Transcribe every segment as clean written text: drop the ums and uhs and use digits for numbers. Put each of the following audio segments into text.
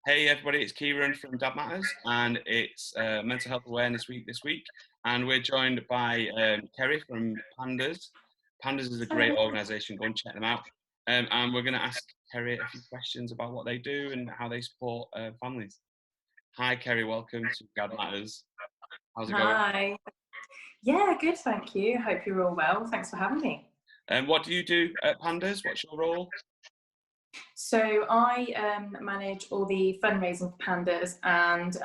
Hey everybody, it's Kieran from Dad Matters, and it's Mental Health Awareness Week this week, and we're joined by Kerry from PANDAS. PANDAS is a great organisation, go and check them out. And we're going to ask Kerry a few questions about what they do and how they support families. Hi Kerry, welcome to Dad Matters. How's it going? Hi. Yeah, good, thank you. Hope you're all well. Thanks for having me. What do you do at PANDAS? What's your role? So I manage all the fundraising for Pandas and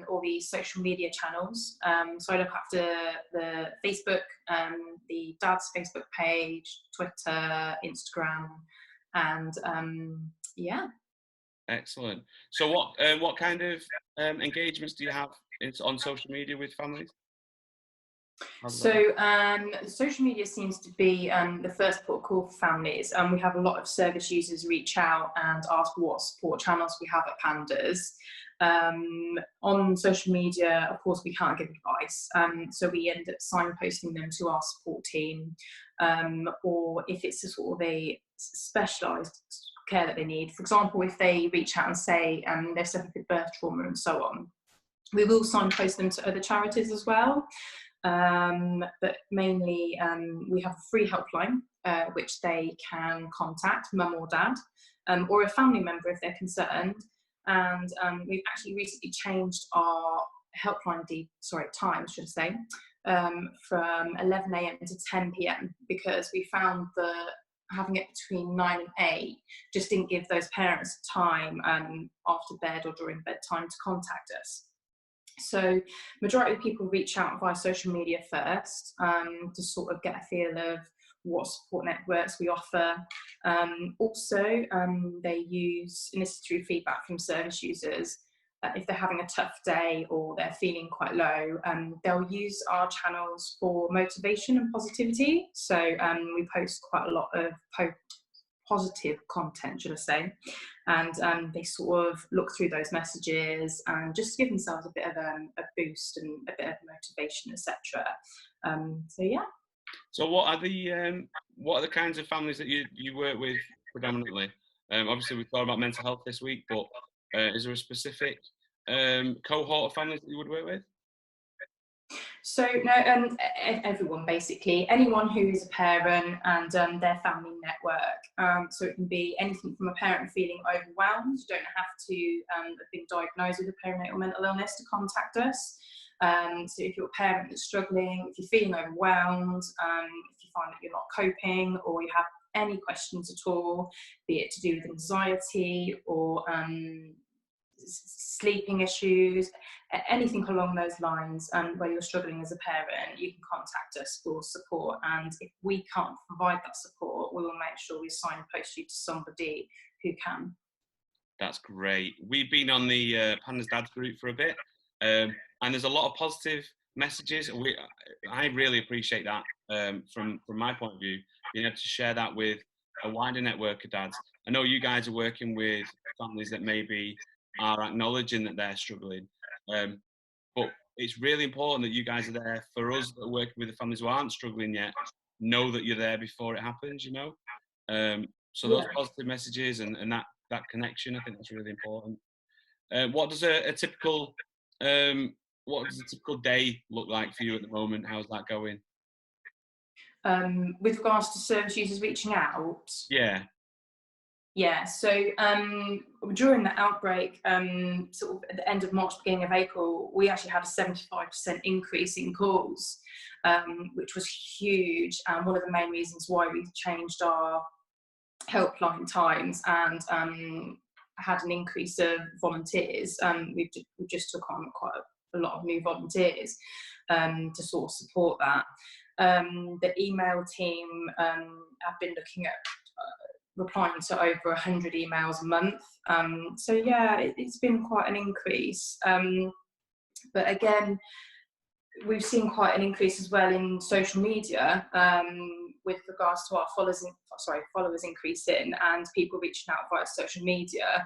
all the social media channels. So I look after the Facebook, the Dad's Facebook page, Twitter, Instagram, and yeah. Excellent. So what kind of engagements do you have on social media with families? So social media seems to be the first port of call for families. We have a lot of service users reach out and ask what support channels we have at Pandas. On social media, of course, we can't give advice, so we end up signposting them to our support team, or if it's a sort of a specialised care that they need. For example, if they reach out and say they've suffered with birth trauma and so on, we will signpost them to other charities as well. But mainly we have a free helpline which they can contact mum or dad, or a family member if they're concerned. And we've actually recently changed our helpline times, should I say, from 11 a.m. to 10 p.m. because we found that having it between 9 and 8 just didn't give those parents time after bed or during bedtime to contact us. So majority of people reach out via social media first to sort of get a feel of what support networks we offer. Also, they use, and this is through feedback from service users, if they're having a tough day or they're feeling quite low, they'll use our channels for motivation and positivity. So we post quite a lot of positive content, should I say, and they sort of look through those messages and just give themselves a bit of a boost and a bit of motivation, etc. So yeah. So what are the kinds of families that you work with predominantly? Obviously we've thought about mental health this week, but is there a specific cohort of families that you would work with? So no, everyone basically, anyone who is a parent and their family network. So it can be anything from a parent feeling overwhelmed. You don't have to have been diagnosed with a perinatal mental illness to contact us. So if you're a parent that's struggling, if you're feeling overwhelmed, if you find that you're not coping, or you have any questions at all, be it to do with anxiety or sleeping issues, anything along those lines, where you're struggling as a parent, you can contact us for support. And if we can't provide that support, we will make sure we signpost you to somebody who can. That's great. We've been on the Pandas Dads group for a bit, and there's a lot of positive messages. I really appreciate that from my point of view, being able to share that with a wider network of dads. I know you guys are working with families that maybe are acknowledging that they're struggling, but it's really important that you guys are there for us that are working with the families who aren't struggling yet. Know that you're there before it happens, you know. So those positive messages and that connection, I think that's really important. What does a typical day look like for you at the moment? How's that going? With regards to service users reaching out? Yeah, so during the outbreak, sort of at the end of March, beginning of April, we actually had a 75% increase in calls, which was huge, and one of the main reasons why we changed our helpline times and had an increase of volunteers. We just took on quite a lot of new volunteers to sort of support that. The email team have been looking at replying to over 100 emails a month. So yeah, it's been quite an increase. But again, we've seen quite an increase as well in social media with regards to our followers increasing and people reaching out via social media,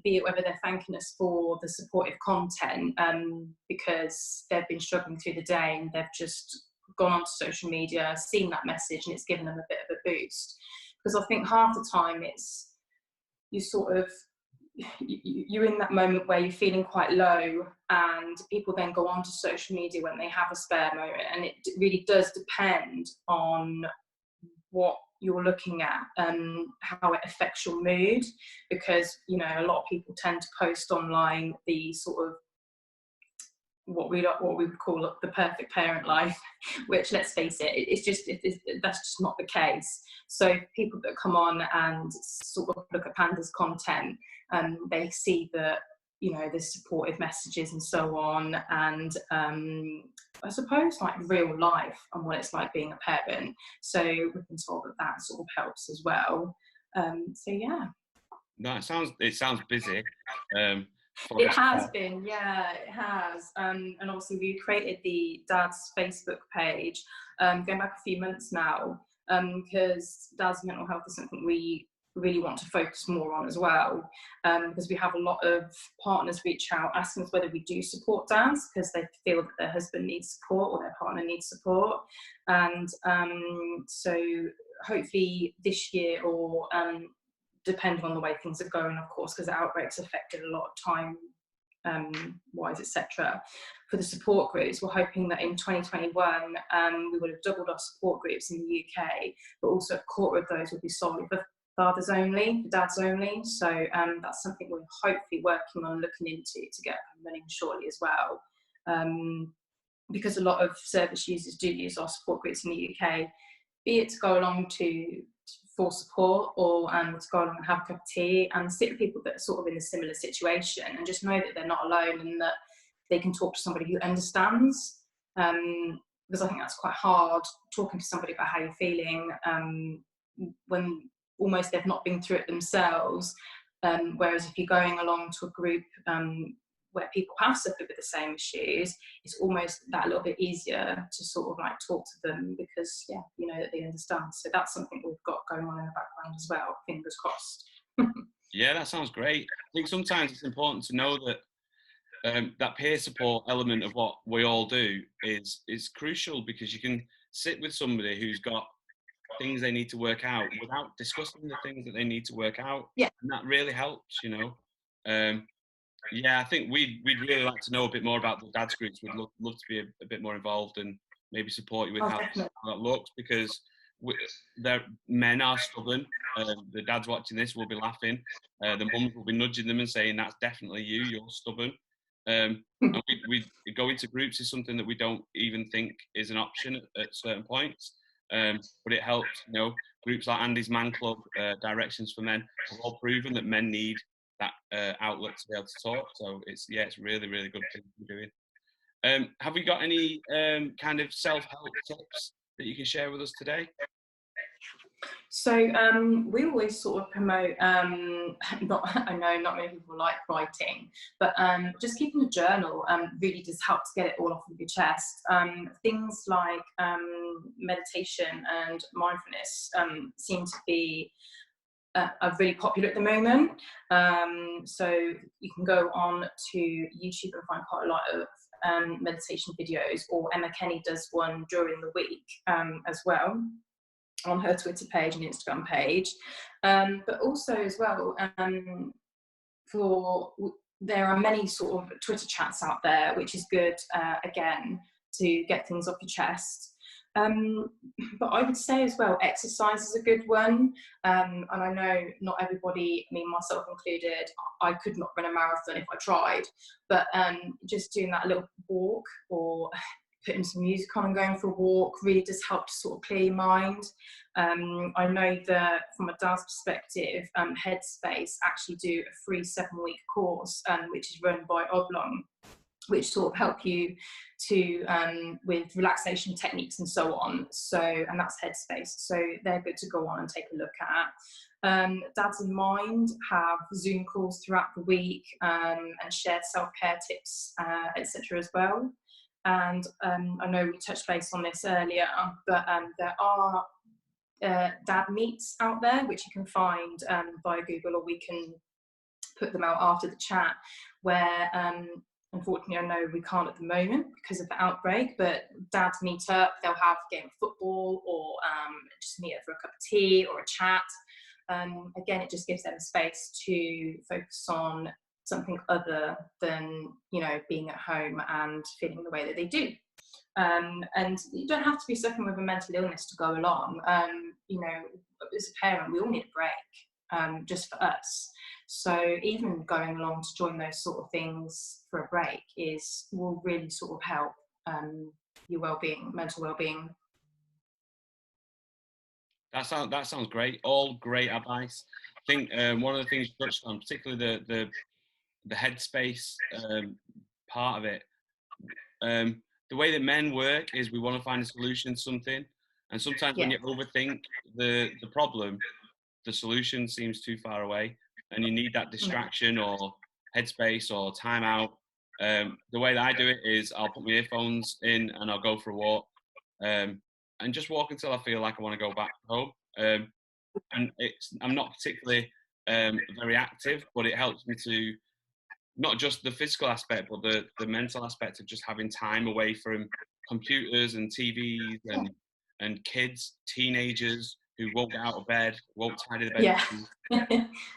be it whether they're thanking us for the supportive content because they've been struggling through the day and they've just gone onto social media, seen that message, and it's given them a bit of a boost. Because I think half the time you sort of you're in that moment where you're feeling quite low, and people then go onto social media when they have a spare moment, and it really does depend on what you're looking at and how it affects your mood, because you know, a lot of people tend to post online the sort of what we would call the perfect parent life, which, let's face it, that's just not the case. So people that come on and sort of look at Panda's content, they see that, you know, there's supportive messages and so on, and I suppose like real life and what it's like being a parent. So we've been told that that sort of helps as well. So yeah. No, it sounds busy. It has been, yeah, it has. And obviously we created the Dad's Facebook page going back a few months now, because Dad's mental health is something we really want to focus more on as well, because we have a lot of partners reach out asking us whether we do support dads because they feel that their husband needs support or their partner needs support. And so hopefully this year, or depending on the way things are going, of course, because the outbreaks affected a lot of time wise, etc. For the support groups, we're hoping that in 2021 we would have doubled our support groups in the UK, but also a quarter of those would be solely for fathers only, for dads only. So that's something we're hopefully working on looking into to get running shortly as well, because a lot of service users do use our support groups in the UK, be it to go along for support, or to go along and have a cup of tea and sit with people that are sort of in a similar situation, and just know that they're not alone and that they can talk to somebody who understands, because I think that's quite hard, talking to somebody about how you're feeling when almost they've not been through it themselves, whereas if you're going along to a group where people have suffered with the same issues, it's almost that little bit easier to sort of like talk to them, because yeah, you know that they understand. So that's something we've got going on in the background as well, fingers crossed. Yeah, that sounds great. I think sometimes it's important to know that that peer support element of what we all do is crucial, because you can sit with somebody who's got things they need to work out without discussing the things that they need to work out. Yeah. And that really helps, you know. Yeah, I think we'd really like to know a bit more about the dads groups. We'd love to be a bit more involved and maybe support you with how that looks, because men are stubborn. The dads watching this will be laughing. The mums will be nudging them and saying, that's definitely you're stubborn. And we go into groups is something that we don't even think is an option at certain points. But it helps, you know. Groups like Andy's Man Club, Directions for Men, have all proven that men need that outlet to be able to talk. So it's really, really good thing to be doing. Have we got any kind of self-help tips that you can share with us today? So we always sort of promote, I know not many people like writing, but just keeping a journal really does help to get it all off of your chest. Things like meditation and mindfulness seem to be are really popular at the moment. So you can go on to YouTube and find quite a lot of meditation videos, or Emma Kenny does one during the week as well, on her Twitter page and Instagram page. But also as well, there are many sort of Twitter chats out there, which is good, again, to get things off your chest. But I would say as well, exercise is a good one. And I know not everybody, I mean myself included, I could not run a marathon if I tried, but just doing that little walk, or putting some music on and going for a walk, really does help to sort of clear your mind. I know that from a dad's perspective, Headspace actually do a free 7-week course, which is run by Oblong, which sort of help you to with relaxation techniques and so on. So, and that's Headspace. So they're good to go on and take a look at. Dads in Mind have Zoom calls throughout the week and shared self-care tips, etc. as well. And I know we touched base on this earlier, but there are dad meets out there which you can find via Google, or we can put them out after the chat, where unfortunately I know we can't at the moment because of the outbreak, but dads meet up, they'll have a game of football, or just meet up for a cup of tea or a chat. again, it just gives them space to focus on something other than, you know, being at home and feeling the way that they do. And you don't have to be suffering with a mental illness to go along. You know, as a parent, we all need a break, just for us. So even going along to join those sort of things for a break will really sort of help your well-being, mental well-being. That sounds great. All great advice. I think one of the things you touched on, particularly the headspace part of it. The way that men work is we want to find a solution to something, and sometimes when you overthink the problem, the solution seems too far away, and you need that distraction or headspace or time out. The way that I do it is I'll put my earphones in and I'll go for a walk, and just walk until I feel like I want to go back home. And I'm not particularly very active, but it helps me to not just the physical aspect, but the mental aspect of just having time away from computers and TVs and kids, teenagers who won't get out of bed, won't tidy the bed. Yeah.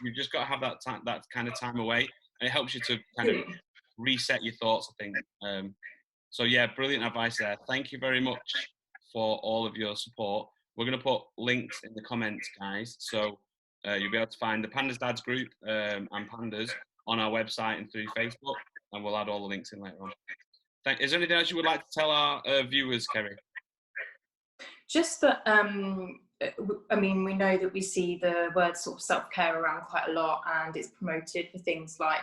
You've just got to have that time, that kind of time away, and it helps you to kind of reset your thoughts, I think. So yeah, brilliant advice there. Thank you very much for all of your support. We're going to put links in the comments, guys, so you'll be able to find the Pandas Dads group and Pandas on our website and through Facebook, and we'll add all the links in later on. Is there anything else you would like to tell our viewers, Kerry? Just that, I mean, we know that we see the word sort of self-care around quite a lot, and it's promoted for things like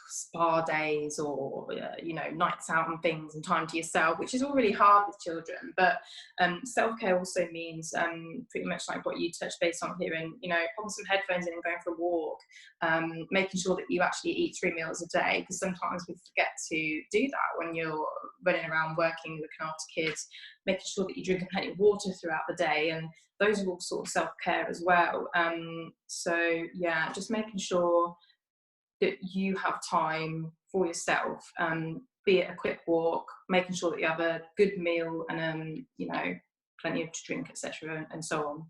spa days or you know, nights out and things and time to yourself, which is all really hard with children. But self-care also means pretty much like what you touched base on here, and you know, putting some headphones in and going for a walk, making sure that you actually eat 3 meals a day, because sometimes we forget to do that when you're running around working, looking after kids, making sure that you drink plenty of water throughout the day, and those are all sort of self-care as well. So yeah, just making sure that you have time for yourself, be it a quick walk, making sure that you have a good meal, and you know, plenty of to drink, etc., and so on.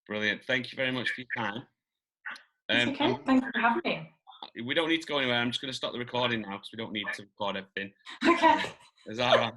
Brilliant. Thank you very much for your time. It's okay. Thank you for having me. We don't need to go anywhere. I'm just going to stop the recording now because we don't need to record everything. Okay. Is that all right?